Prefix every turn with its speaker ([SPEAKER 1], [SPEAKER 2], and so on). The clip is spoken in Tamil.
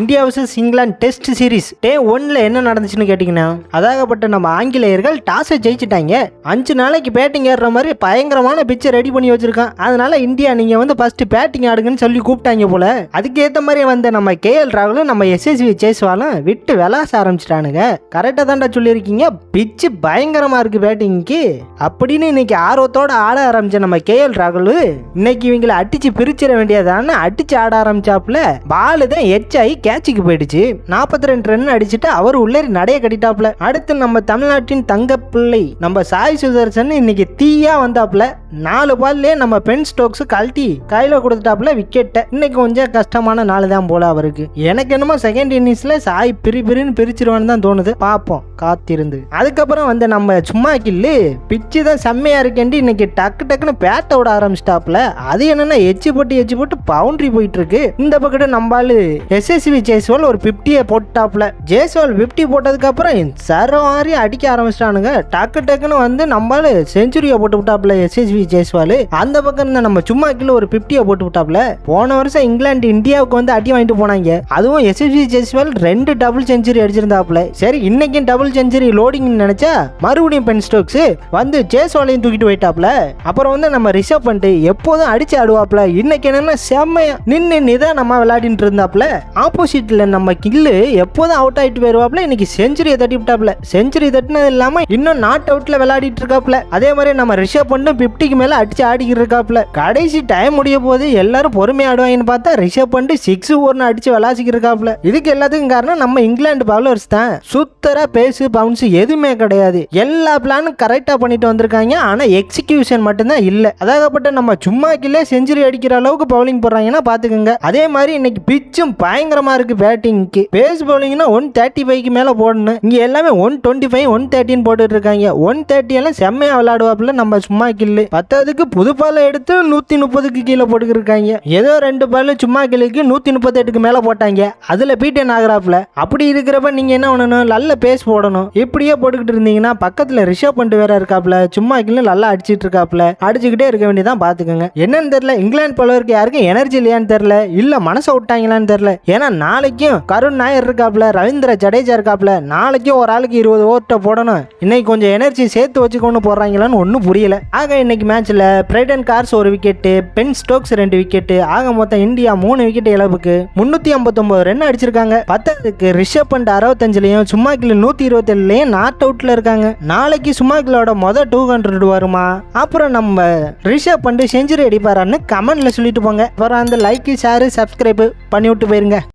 [SPEAKER 1] India versus England test series day 1ல என்ன நடந்துச்சுன்னு கேட்டிங்கன்னா, அதாகப்பட்ட நம்ம ஆங்கிலேயர்கள் டாஸை ஜெயிச்சிட்டாங்க. 5 நாளைக்கு பேட்டிங் ஏறுற மாதிரி பயங்கரமான பிச்சை ரெடி பண்ணி வச்சிருக்கான். அதனால இந்தியா நீங்க வந்து ஃபர்ஸ்ட் பேட்டிங் ஆடுங்கன்னு சொல்லி கூப்பிட்டாங்க போல. அதுக்கேற்ற மாதிரி வந்த நம்ம கேஎல் ராகுலும் நம்ம எஸ்எஸ்வி ஜெய்ஸ்வாலும் விட்டு விளாச ஆரம்பிச்சிட்டானுங்க. கரெக்டாக தான்டா சொல்லியிருக்கீங்க, பிச்சு பயங்கரமா இருக்கு பேட்டிங்க்கு அப்படின்னு இன்னைக்கு ஆர்வத்தோட ஆட ஆரம்பிச்ச நம்ம கேஎல் ராகுல் இன்னைக்கு இவங்களை அடிச்சு பிரிச்சிட வேண்டியதான்னு அடிச்சு ஆட ஆரம்பிச்சாப்புல. பாலு தான் எச்சாயி கேட்சுக்கு போயிடுச்சு. 42 ரன் அடிச்சுட்டு அவர் உள்ளே நடைய கட்டிட்டாப்ல. அடுத்து நம்ம தமிழ்நாட்டின் தங்க பிள்ளை நம்ம சாய் சுதர்சன் இன்னைக்கு தீயா வந்தாப்ல. 4 பால்லே நம்ம பென் ஸ்டோக்ஸ் கழட்டி கையில கொடுத்துட்டாப்ல விக்கெட்டை. இன்னைக்கு கொஞ்சம் கஷ்டமான நாள் தான் போல அவருக்கு. எனக்கு என்னமோ செகண்ட் இன்னிங்ஸ்ல சாய் பிரின்னு பிரிச்சிருவான்னு தான் தோணுது. பார்ப்போம் காத்திருந்து. அதுக்கப்புறம் வந்து நம்ம சும்மா கில்லு பிச்சு தான் செம்மையா இருக்கேன்டி இன்னைக்கு டக்குன்னு பேட்டை விட ஆரம்பிச்சிட்டாப்ல. அது என்னன்னா எச்சு போட்டு பவுண்டரி போயிட்டு இருக்கு. இந்த பக்கத்து நம்பாலு எஸ்எஸ்வி ஜெய்ஸ்வால் ஒரு 50 போட்டாப்ல. ஜெய்ஸ்வால் 50 போட்டதுக்கு அப்புறம் சரவாரி அடிக்க ஆரம்பிச்சிட்டானுங்க. டக்குன்னு வந்து நம்மளால செஞ்சுரியை போட்டு விட்டாப்ல எஸ்எஸ்வி ஜெய்ஸ்வால். அந்த பக்கம் இருந்த நம்ம சும்மா கீழே ஒரு 50 போட்டு விட்டாப்ல. போன வருஷம் இங்கிலாந்து இந்தியாவுக்கு வந்து அடி வாங்கிட்டு போனாங்க. அதுவும் எஸ்எஸ்வி ஜெய்ஸ்வால் 2 டபுள் செஞ்சுரி அடிச்சிருந்தாப்ல. சரி இன்னைக்கு டபுள் செஞ்சுரி லோடிங் நினைச்சா மறுபடியும் பென் ஸ்டோக்ஸ் வந்து ஜெய்ஸ்வாலையும் தூக்கிட்டு போயிட்டாப்ல. அப்புறம் வந்து நம்ம ரிஷப் பண்ட் எப்போதும் அடிச்சு ஆடுவாப்ல. இன்னைக்கு என்னன்னா செம்மையா நின்று தான் நம்ம விளையாடிட்டு இருந்தாப்ல. ஆப்போசிட்ல நம்ம கில்லு எப்போதும் அவுட் ஆயிட்டு போயிருவாப்ல. இன்னைக்கு செஞ்சுரியை தட்டி விட்டாப்ல. செஞ்சுரி தட்டினது இல்லாம இன்னும் நாட் அவுட்ல விளையாடிட்டு இருக்காப்ல. அதே மாதிரி நம்ம ரிஷப் பண்டும் 50க்கு மேல அடிச்சு ஆடிக்கிட்டு இருக்காப்ல. கடைசி டைம் முடிய போது எல்லாரும் பொறுமையா ஆடுவாங்கன்னு பார்த்தா ரிஷப் பண்ட் 6 ஓவர்னு அடிச்சு விளாசிக்கிட்டு இருக்காப்ல. இதுக்கு எல்லாத்துக்கும் காரணம் நம்ம இங்கிலாந்து பவுலர்ஸ் தான். சுத்தரா பேசு பவுன்ஸ் எதுவுமே கிடையாது. எல்லா பிளானும் கரெக்டா பண்ணிட்டு வந்திருக்காங்க. ஆனா எக்ஸிகியூஷன் மட்டும்தான் இல்ல. அதாகப்பட்ட நம்ம சும்மா கில்லே செஞ்சுரி அடிக்கிற அளவுக்கு பவுலிங் போடுறாங்கன்னா பாத்துக்கோங்க. அதே மாதிரி இன்னைக்கு பிச்சும் பயங்கரமா இருக்கு பேட்டிங்க்கு. பேஸ் பவுலிங்னா 135க்கு மேல போடணும். இங்க எல்லாமே 125 130 போட்டுட்டு இருக்காங்க. 130 எல்லாம் செம்மையா விளையாடுவாப்புல நம்ம சும்மா கில்லு. 10க்கு புது பால எடுத்து 130க்கு கீழே போட்டுக்கிட்டு இருக்காங்க. ஏதோ 2 பால் சும்மா கில்லுக்கு 138க்கு மேல போட்டாங்க. அதுல பீட்டன் ஆகுறாப்புல. அப்படி இருக்கிறப்ப நீங்க என்ன பண்ணணும், நல்ல பேஸ் போடணும். இப்படியே போட்டுக்கிட்டு இருந்தீங்கன்னா பக்கத்துல ரிஷப் பண்ட் வேற இருக்காப்ல. சும்மா கில்லு நல்லா அடிச்சிட்டு இருக்காப்ல. அடிச்சுக்கிட்டே இருக்க வேண்டியதான் பாத்துக்கோங்க. என்னன்னு தெரியல, இங்கிலாந்து பலருக்கு யாருக்கும் எனர்ஜி இல்லையான்னு தெரியல, இல்ல மனசை விட்டாங்களான்னு தெரியல. ஏன்னா நாளைக்கும் கருண் நாயர் இருக்காப்ல, ரவீந்திர ஜடேஜா இருக்காப்ல. நாளைக்கும் ஒரு ஆளுக்கு 20 ஓவர்ட்ட போடணும். இன்னைக்கு கொஞ்சம் எனர்ஜி சேர்த்து வச்சுக்கொண்டு போடுறாங்களான்னு ஒன்றும் புரியல. ஆக இன்னைக்கு மேட்ச்ல Brydon Carse 1 wicket, Ben Stokes 2 wicket, ஆக மொத்தம் இந்தியா 3 விக்கெட் இழப்புக்கு 359 ரன் அடிச்சிருக்காங்க. 10க்கு ரிஷப் பண்ட் 65லயும் சும்மா கில் 127லயும் நாட் அவுட்ல இருக்காங்க. நாளைக்கு சும்மா கில்லோட மொதல் 200 வருமா, அப்புறம் நம்ம ரிஷப் பண்ட் செஞ்சுரி அடிப்பாரான்னு கமெண்ட்ல சொல்லிட்டு போங்க. அப்புறம் அந்த லைக் ஷேர் சப்ஸ்கிரைப் பண்ணி விட்டு போயிருங்க.